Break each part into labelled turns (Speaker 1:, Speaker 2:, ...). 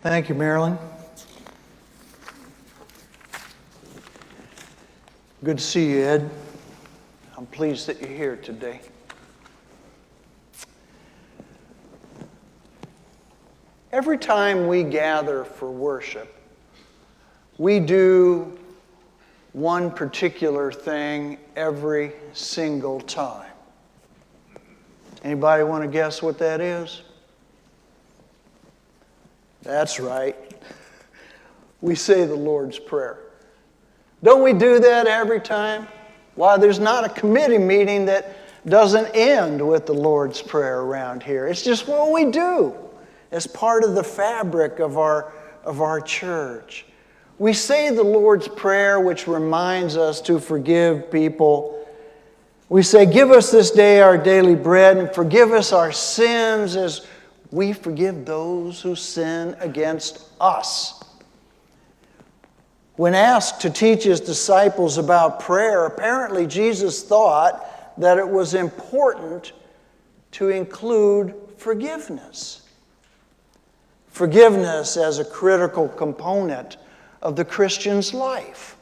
Speaker 1: Thank you, Marilyn. Good to see you, Ed. I'm pleased that you're here today. Every time we gather for worship, we do one particular thing every single time. Anybody want to guess what that is? That's right. We say the Lord's Prayer. Don't we do that every time? Why, there's not a committee meeting that doesn't end with the Lord's Prayer around here. It's just what we do as part of the fabric of our church. We say the Lord's Prayer, which reminds us to forgive people. We say, "Give us this day our daily bread, and forgive us our sins as we forgive those who sin against us." When asked to teach his disciples about prayer, apparently Jesus thought that it was important to include forgiveness. Forgiveness as a critical component of the Christian's life.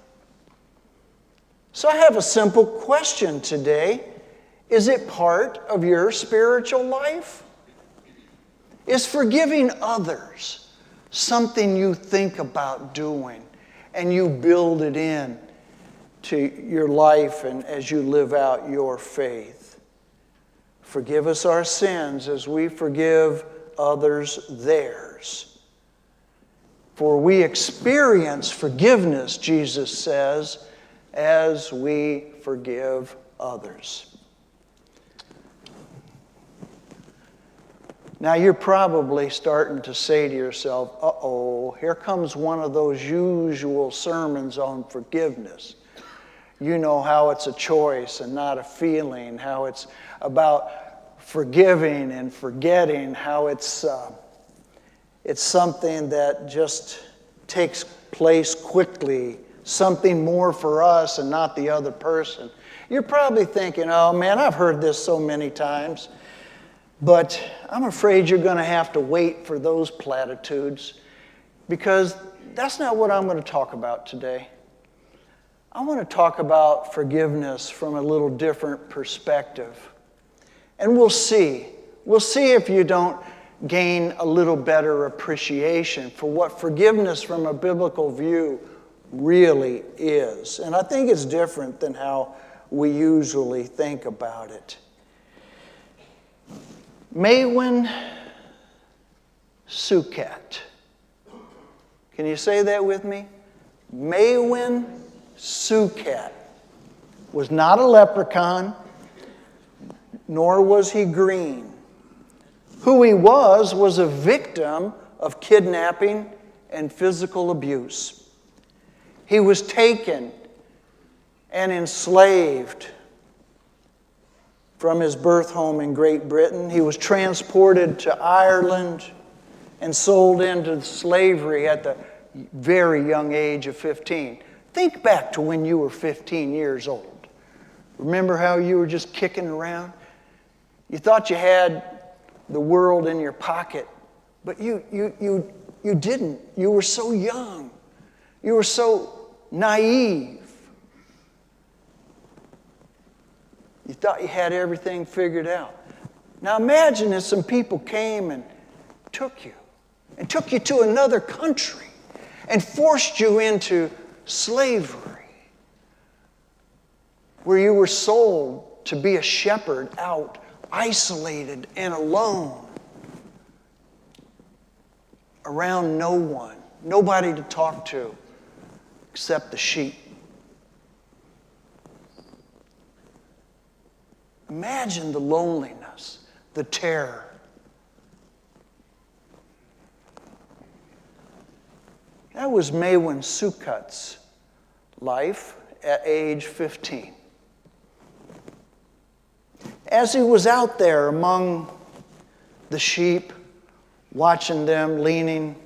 Speaker 1: So I have a simple question today. Is it part of your spiritual life? Is forgiving others something you think about doing and you build it in to your life and as you live out your faith? Forgive us our sins as we forgive others theirs. For we experience forgiveness, Jesus says, as we forgive others. Now you're probably starting to say to yourself, uh-oh, here comes one of those usual sermons on forgiveness. You know how it's a choice and not a feeling, how it's about forgiving and forgetting, how it's something that just takes place quickly, something more for us and not the other person. You're probably thinking, oh man, I've heard this so many times. But I'm afraid you're going to have to wait for those platitudes, because that's not what I'm going to talk about today. I want to talk about forgiveness from a little different perspective. And we'll see. We'll see if you don't gain a little better appreciation for what forgiveness from a biblical view really is. And I think it's different than how we usually think about it. Maywin Sukat. Can you say that with me? Maywin Sukat was not a leprechaun, nor was he green. Who he was a victim of kidnapping and physical abuse. He was taken and enslaved from his birth home in Great Britain. He was transported to Ireland and sold into slavery at the very young age of 15. Think back to when you were 15 years old. Remember how you were just kicking around? You thought you had the world in your pocket, but you didn't. You were so young. You were so naive. You thought you had everything figured out. Now imagine if some people came and took you to another country and forced you into slavery, where you were sold to be a shepherd out, isolated and alone, around no one, nobody to talk to except the sheep. Imagine the loneliness, the terror. That was Maywin Sukat's life at age 15. As he was out there among the sheep, watching them, leaning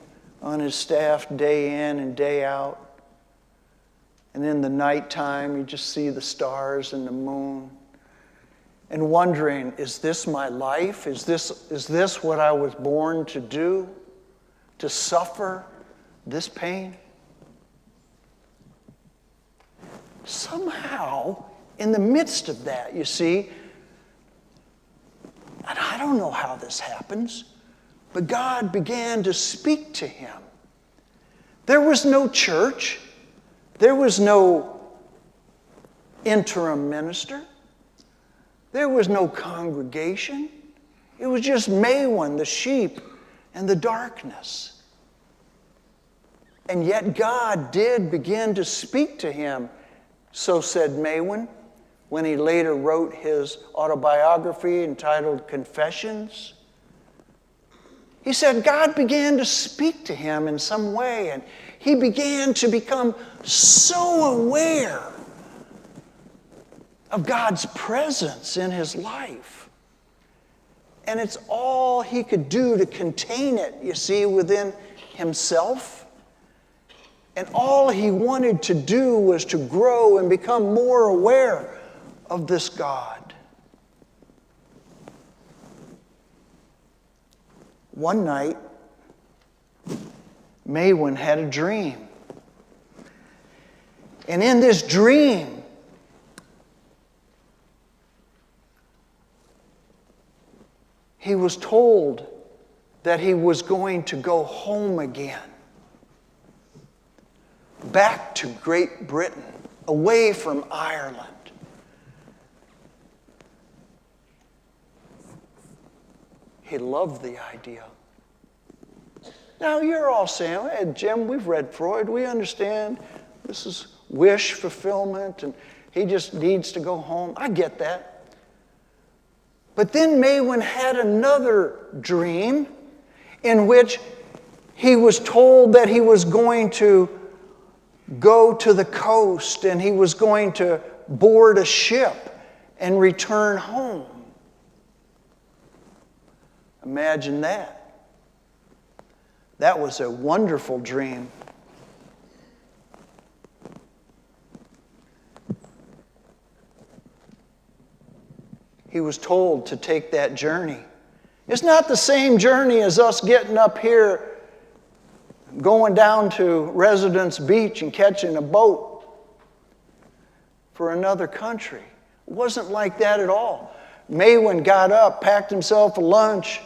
Speaker 1: on his staff day in and day out, and in the nighttime you just see the stars and the moon, and wondering, is this my life? Is this what I was born to do? to suffer this pain? Somehow, in the midst of that, you see, and I don't know how this happens, but God began to speak to him. There was no church. There was no interim minister. There was no congregation. It was just Maywin, the sheep, and the darkness. And yet God did begin to speak to him, so said Maywin, when he later wrote his autobiography entitled Confessions. He said God began to speak to him in some way, and he began to become so aware of God's presence in his life. And it's all he could do to contain it, you see, within himself. And all he wanted to do was to grow and become more aware of this God. One night, Maywin had a dream. And in this dream, he was told that he was going to go home again, back to Great Britain, away from Ireland. He loved the idea. Now, you're all saying, hey, Jim, we've read Freud. We understand this is wish fulfillment, and he just needs to go home. I get that. But then Maywin had another dream in which he was told that he was going to go to the coast and he was going to board a ship and return home. Imagine that. That was a wonderful dream. He was told to take that journey. It's not the same journey as us getting up here, going down to Residence Beach and catching a boat for another country. It wasn't like that at all. Maywin got up, packed himself a lunch,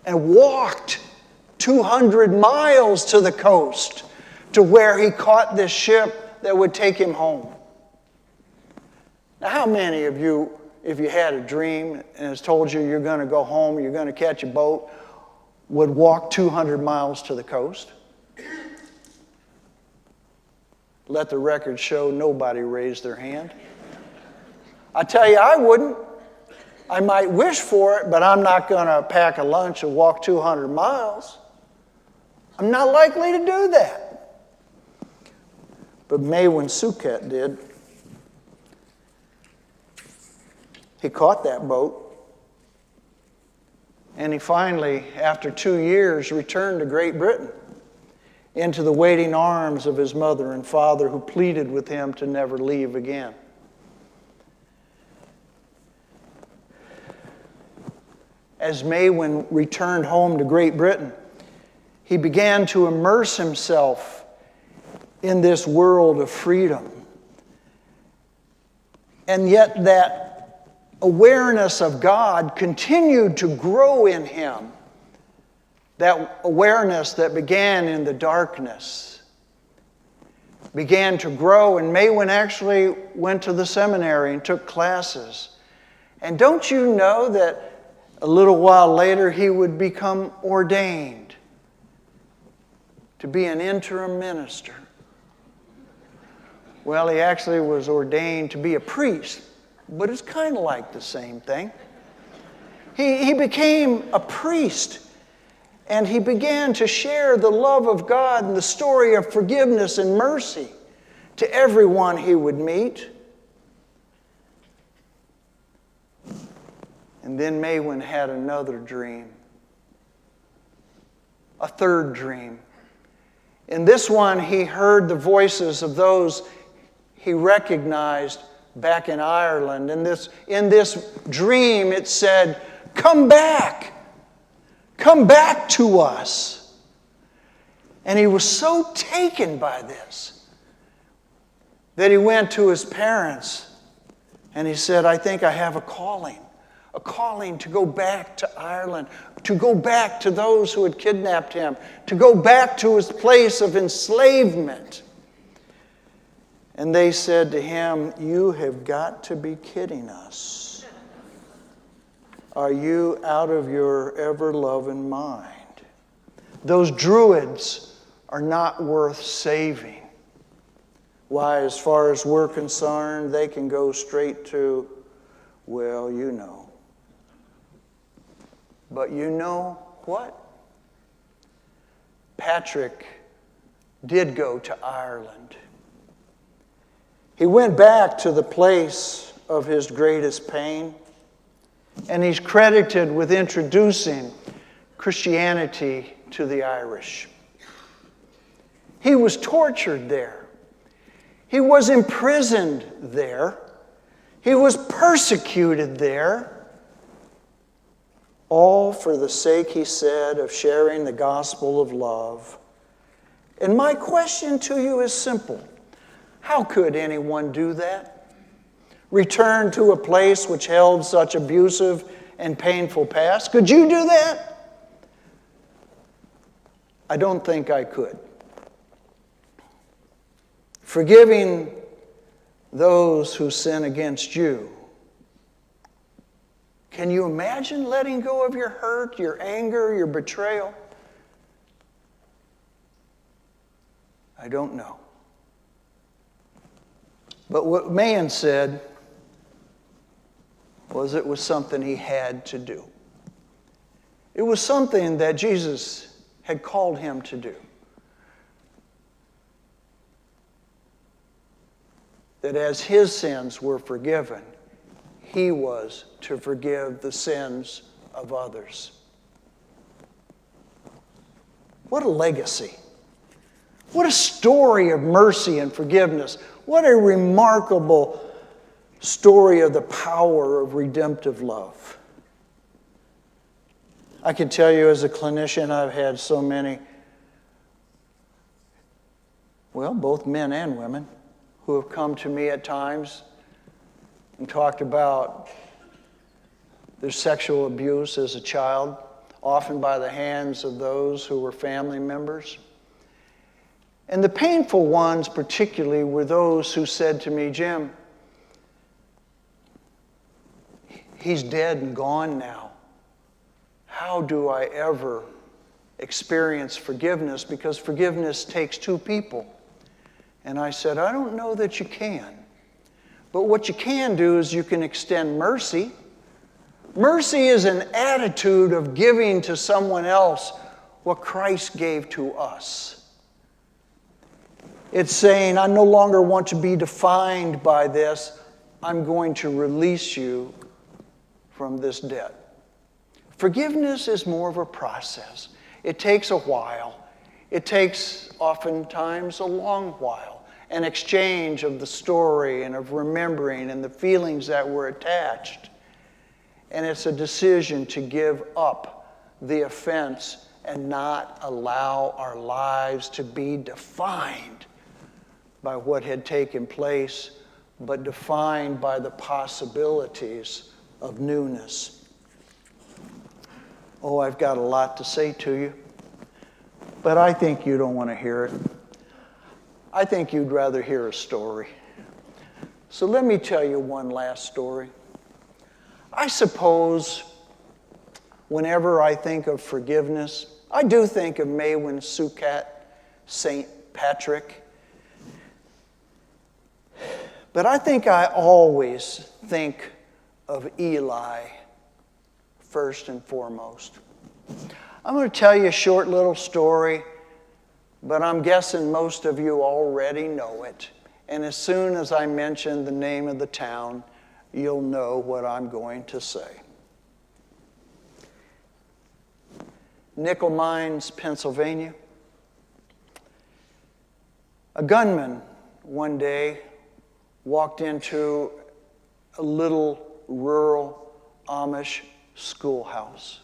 Speaker 1: and walked 200 miles to the coast to where he caught this ship that would take him home. Now, how many of you, if you had a dream and it's told you you're going to go home, you're going to catch a boat, would walk 200 miles to the coast? Let the record show nobody raised their hand. I tell you, I wouldn't. I might wish for it, but I'm not going to pack a lunch and walk 200 miles. I'm not likely to do that. But Maywin Suket did. He caught that boat. And he finally, after 2 years, returned to Great Britain into the waiting arms of his mother and father, who pleaded with him to never leave again. As Maywin returned home to Great Britain, he began to immerse himself in this world of freedom. And yet that awareness of God continued to grow in him. That awareness that began in the darkness began to grow, and Maywin actually went to the seminary and took classes. And don't you know that a little while later, he would become ordained to be an interim minister. Well, he actually was ordained to be a priest, but it's kind of like the same thing. He became a priest, and he began to share the love of God and the story of forgiveness and mercy to everyone he would meet. And then Maywin had another dream, a third dream. In this one, he heard the voices of those he recognized back in Ireland. In this dream, it said, come back to us. And he was so taken by this that he went to his parents and he said, I think I have a calling to go back to Ireland, to go back to those who had kidnapped him, to go back to his place of enslavement. And they said to him, you have got to be kidding us. Are you out of your ever-loving mind? Those Druids are not worth saving. Why, as far as we're concerned, they can go straight to, well, you know. But you know what? Patrick did go to Ireland. He went back to the place of his greatest pain, and he's credited with introducing Christianity to the Irish. He was tortured there. He was imprisoned there. He was persecuted there. All for the sake, he said, of sharing the gospel of love. And my question to you is simple. How could anyone do that? Return to a place which held such abusive and painful past? Could you do that? I don't think I could. Forgiving those who sin against you. Can you imagine letting go of your hurt, your anger, your betrayal? I don't know. But what man said was it was something he had to do. It was something that Jesus had called him to do. That as his sins were forgiven, he was to forgive the sins of others. What a legacy. What a story of mercy and forgiveness. What a remarkable story of the power of redemptive love. I can tell you as a clinician, I've had so many, well, both men and women, who have come to me at times and talked about their sexual abuse as a child, often by the hands of those who were family members. And the painful ones particularly were those who said to me, Jim, he's dead and gone now. How do I ever experience forgiveness? Because forgiveness takes two people. And I said, I don't know that you can. But what you can do is you can extend mercy. Mercy is an attitude of giving to someone else what Christ gave to us. It's saying, I no longer want to be defined by this. I'm going to release you from this debt. Forgiveness is more of a process. It takes a while. It takes oftentimes a long while. An exchange of the story and of remembering and the feelings that were attached. And it's a decision to give up the offense and not allow our lives to be defined by what had taken place, but defined by the possibilities of newness. Oh, I've got a lot to say to you, but I think you don't want to hear it. I think you'd rather hear a story. So let me tell you one last story. I suppose whenever I think of forgiveness, I do think of Maewyn Succat, St. Patrick. But I think I always think of Eli first and foremost. I'm going to tell you a short little story, but I'm guessing most of you already know it. And as soon as I mention the name of the town, you'll know what I'm going to say. Nickel Mines, Pennsylvania. A gunman one day walked into a little rural Amish schoolhouse.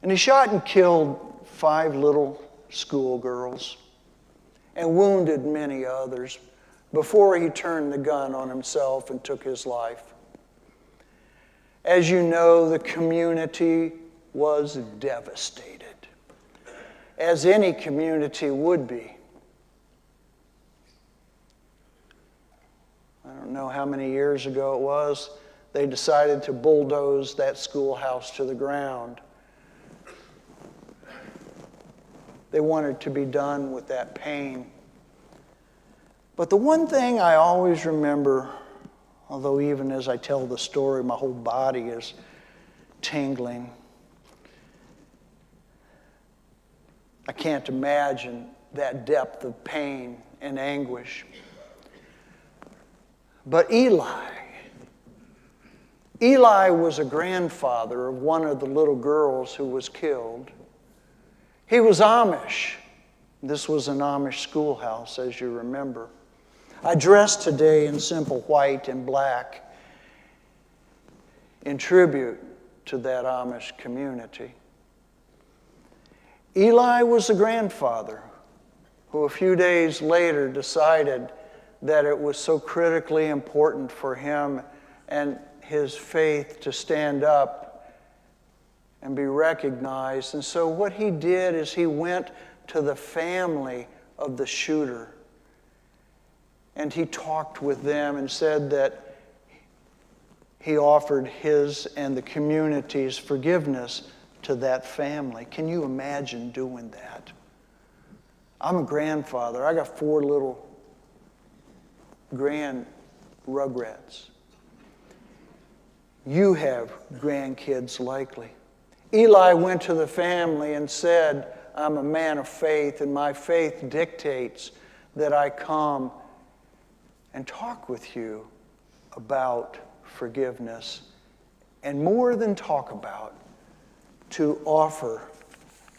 Speaker 1: And he shot and killed 5 little schoolgirls and wounded many others before he turned the gun on himself and took his life. As you know, the community was devastated, as any community would be. I don't know how many years ago it was, they decided to bulldoze that schoolhouse to the ground. They wanted to be done with that pain. But the one thing I always remember, although even as I tell the story, my whole body is tingling. I can't imagine that depth of pain and anguish. But Eli was a grandfather of one of the little girls who was killed. He was Amish. This was an Amish schoolhouse, as you remember. I dressed today in simple white and black in tribute to that Amish community. Eli was a grandfather who a few days later decided that it was so critically important for him and his faith to stand up and be recognized. And so what he did is he went to the family of the shooter and he talked with them and said that he offered his and the community's forgiveness to that family. Can you imagine doing that? I'm a grandfather. I got 4 little grand rugrats. You have grandkids likely. Eli went to the family and said, I'm a man of faith, and my faith dictates that I come and talk with you about forgiveness, and more than talk about, to offer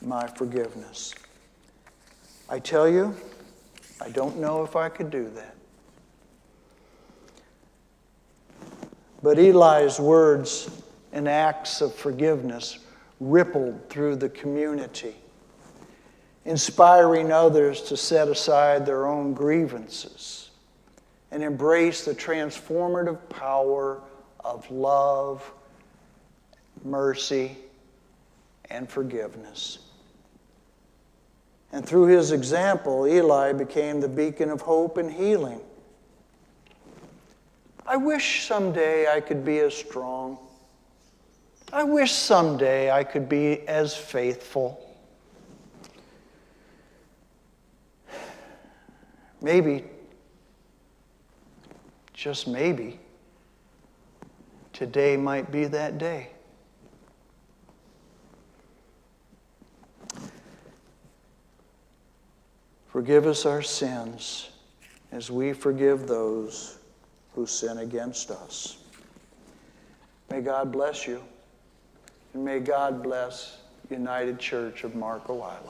Speaker 1: my forgiveness. I tell you, I don't know if I could do that. But Eli's words and acts of forgiveness rippled through the community, inspiring others to set aside their own grievances and embrace the transformative power of love, mercy, and forgiveness. And through his example, Eli became the beacon of hope and healing. I wish someday I could be as strong. I wish someday I could be as faithful. Maybe, just maybe, today might be that day. Forgive us our sins as we forgive those who sin against us. May God bless you, and may God bless United Church of Marco Island.